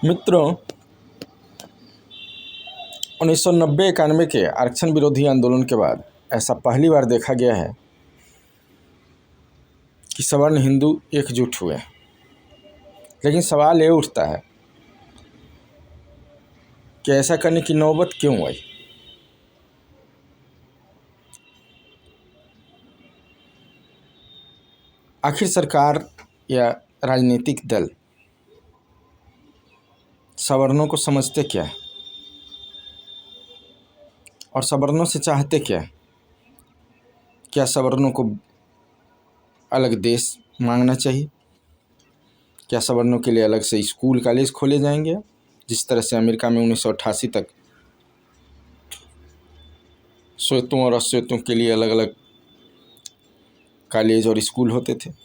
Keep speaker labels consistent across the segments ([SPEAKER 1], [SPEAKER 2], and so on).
[SPEAKER 1] मित्रों, 1990-91 के आरक्षण विरोधी आंदोलन के बाद ऐसा पहली बार देखा गया है कि सवर्ण हिंदू एकजुट हुए। लेकिन सवाल ये उठता है कि ऐसा करने की नौबत क्यों आई। आखिर सरकार या राजनीतिक दल सवर्णों को समझते क्या है और सवर्णों से चाहते क्या है? क्या सवर्णों को अलग देश मांगना चाहिए? क्या सवर्णों के लिए अलग से स्कूल कॉलेज खोले जाएंगे, जिस तरह से अमेरिका में 1988 तक श्वेतों और अश्वेतों के लिए अलग अलग कॉलेज और स्कूल होते थे?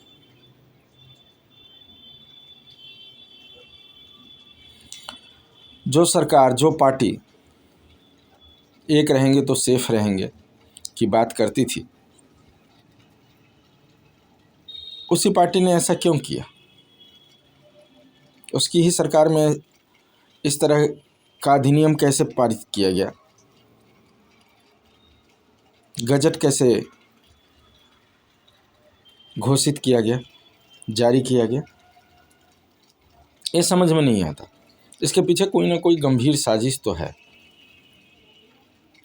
[SPEAKER 1] जो सरकार, जो पार्टी एक रहेंगे तो सेफ रहेंगे की बात करती थी, उसी पार्टी ने ऐसा क्यों किया? उसकी ही सरकार में इस तरह का अधिनियम कैसे पारित किया गया? गजट कैसे घोषित किया गया, जारी किया गया? ये समझ में नहीं आता। इसके पीछे कोई ना कोई गंभीर साजिश तो है।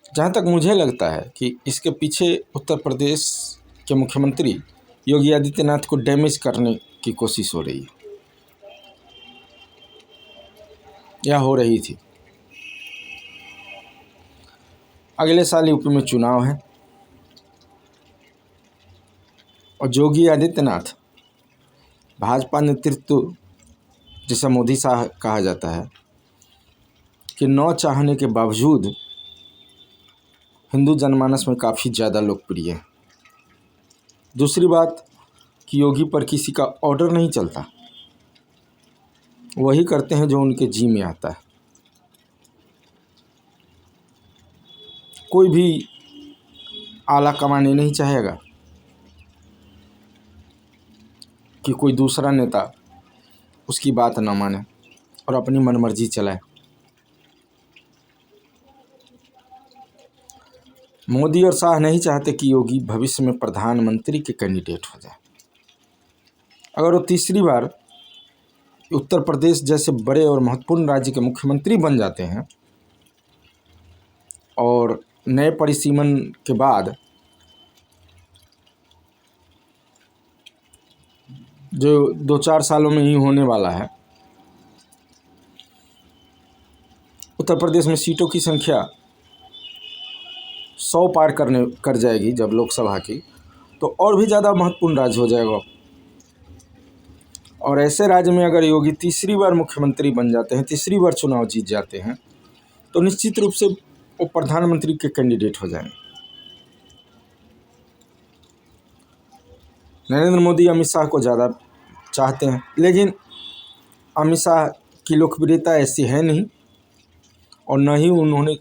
[SPEAKER 1] जहाँ तक मुझे लगता है कि इसके पीछे उत्तर प्रदेश के मुख्यमंत्री योगी आदित्यनाथ को डैमेज करने की कोशिश हो रही है या हो रही थी। अगले साल यूपी में चुनाव है और योगी आदित्यनाथ भाजपा नेतृत्व, जिसे मोदी शाह कहा जाता है, कि न चाहने के बावजूद हिंदू जनमानस में काफ़ी ज़्यादा लोकप्रिय है। दूसरी बात कि योगी पर किसी का ऑर्डर नहीं चलता, वही करते हैं जो उनके जी में आता है। कोई भी आला कमाने नहीं चाहेगा कि कोई दूसरा नेता उसकी बात ना माने और अपनी मनमर्जी चलाए। मोदी और शाह नहीं चाहते कि योगी भविष्य में प्रधानमंत्री के कैंडिडेट हो जाए। अगर वो तीसरी बार उत्तर प्रदेश जैसे बड़े और महत्वपूर्ण राज्य के मुख्यमंत्री बन जाते हैं और नए परिसीमन के बाद जो 2-4 सालों में ही होने वाला है, उत्तर प्रदेश में सीटों की संख्या 100 पार कर जाएगी जब लोकसभा की, तो और भी ज़्यादा महत्वपूर्ण राज्य हो जाएगा। और ऐसे राज्य में अगर योगी तीसरी बार मुख्यमंत्री बन जाते हैं, तीसरी बार चुनाव जीत जाते हैं, तो निश्चित रूप से वो प्रधानमंत्री के कैंडिडेट हो जाएंगे। नरेंद्र मोदी अमित शाह को ज़्यादा चाहते हैं, लेकिन अमित शाह की लोकप्रियता ऐसी है नहीं और न ही उन्होंने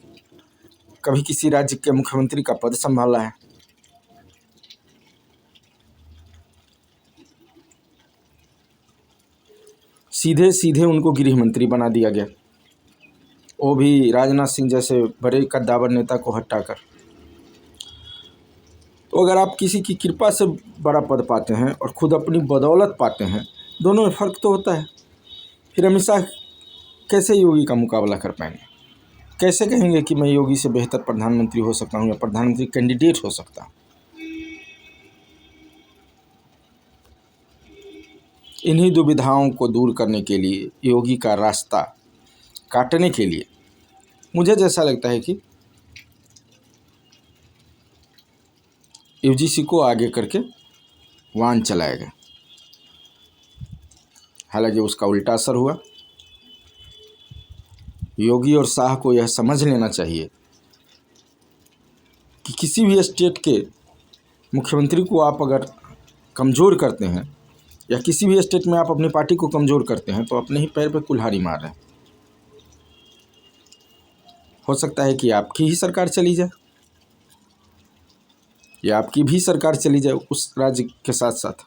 [SPEAKER 1] कभी किसी राज्य के मुख्यमंत्री का पद संभाला है। सीधे सीधे उनको गृह मंत्री बना दिया गया, वो भी राजनाथ सिंह जैसे बड़े कद्दावर नेता को हटाकर। तो अगर आप किसी की कृपा से बड़ा पद पाते हैं और खुद अपनी बदौलत पाते हैं, दोनों में फ़र्क तो होता है। फिर अमित शाह कैसे योगी का मुकाबला कर पाएंगे? कैसे कहेंगे कि मैं योगी से बेहतर प्रधानमंत्री हो सकता हूँ या प्रधानमंत्री कैंडिडेट हो सकता हूँ? इन्हीं दुविधाओं को दूर करने के लिए, योगी का रास्ता काटने के लिए, मुझे जैसा लगता है कि यूजीसी को आगे करके वान चलाया गया। हालांकि उसका उल्टा असर हुआ। योगी और शाह को यह समझ लेना चाहिए कि किसी भी स्टेट के मुख्यमंत्री को आप अगर कमज़ोर करते हैं या किसी भी स्टेट में आप अपनी पार्टी को कमज़ोर करते हैं, तो अपने ही पैर पे कुल्हाड़ी मार रहे हैं। हो सकता है कि आपकी ही सरकार चली जाए या आपकी भी सरकार चली जाए उस राज्य के साथ साथ।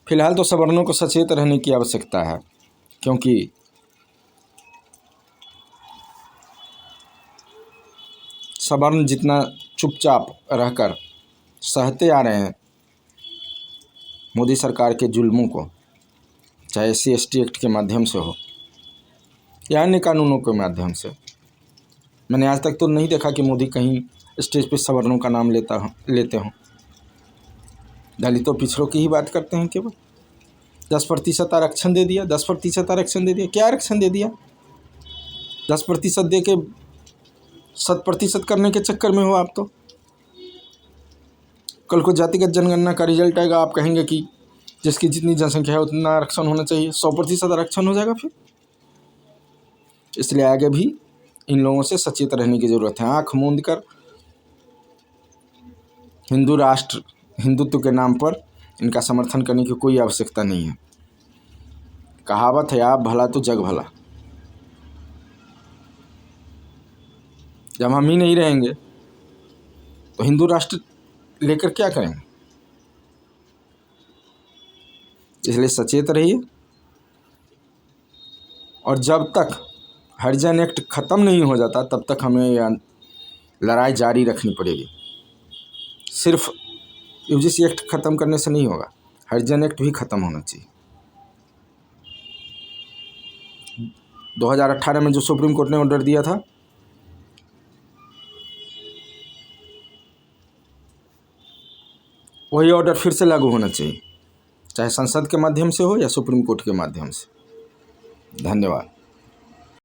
[SPEAKER 1] फिलहाल तो सवर्णों को सचेत रहने की आवश्यकता है, क्योंकि सवर्ण जितना चुपचाप रहकर सहते आ रहे हैं मोदी सरकार के जुल्मों को, चाहे SC/ST एक्ट के माध्यम से हो या अन्य कानूनों के माध्यम से। मैंने आज तक तो नहीं देखा कि मोदी कहीं स्टेज पे सवर्णों का नाम लेते हों। दलितों पिछड़ों की ही बात करते हैं केवल। 10% आरक्षण दे दिया, 10% आरक्षण दे दिया। क्या आरक्षण दे दिया? 10% दे के 100% करने के चक्कर में हो आप। तो कल को जातिगत जनगणना का रिजल्ट आएगा, आप कहेंगे कि जिसकी जितनी जनसंख्या है उतना आरक्षण होना चाहिए, 100% आरक्षण हो जाएगा फिर। इसलिए आगे भी इन लोगों से सचेत रहने की ज़रूरत है। आँख मूंद कर हिंदू राष्ट्र, हिंदुत्व के नाम पर इनका समर्थन करने की कोई आवश्यकता नहीं है। कहावत है, आप भला तो जग भला। जब हम ही नहीं रहेंगे तो हिंदू राष्ट्र लेकर क्या करेंगे? इसलिए सचेत रहिए। और जब तक हरिजन एक्ट ख़त्म नहीं हो जाता तब तक हमें यह लड़ाई जारी रखनी पड़ेगी। सिर्फ UGC एक्ट ख़त्म करने से नहीं होगा, हरिजन एक्ट भी ख़त्म होना चाहिए। 2018 में जो सुप्रीम कोर्ट ने ऑर्डर दिया था, वही ऑर्डर फिर से लागू होना चाहिए, चाहे संसद के माध्यम से हो या सुप्रीम कोर्ट के माध्यम से। धन्यवाद।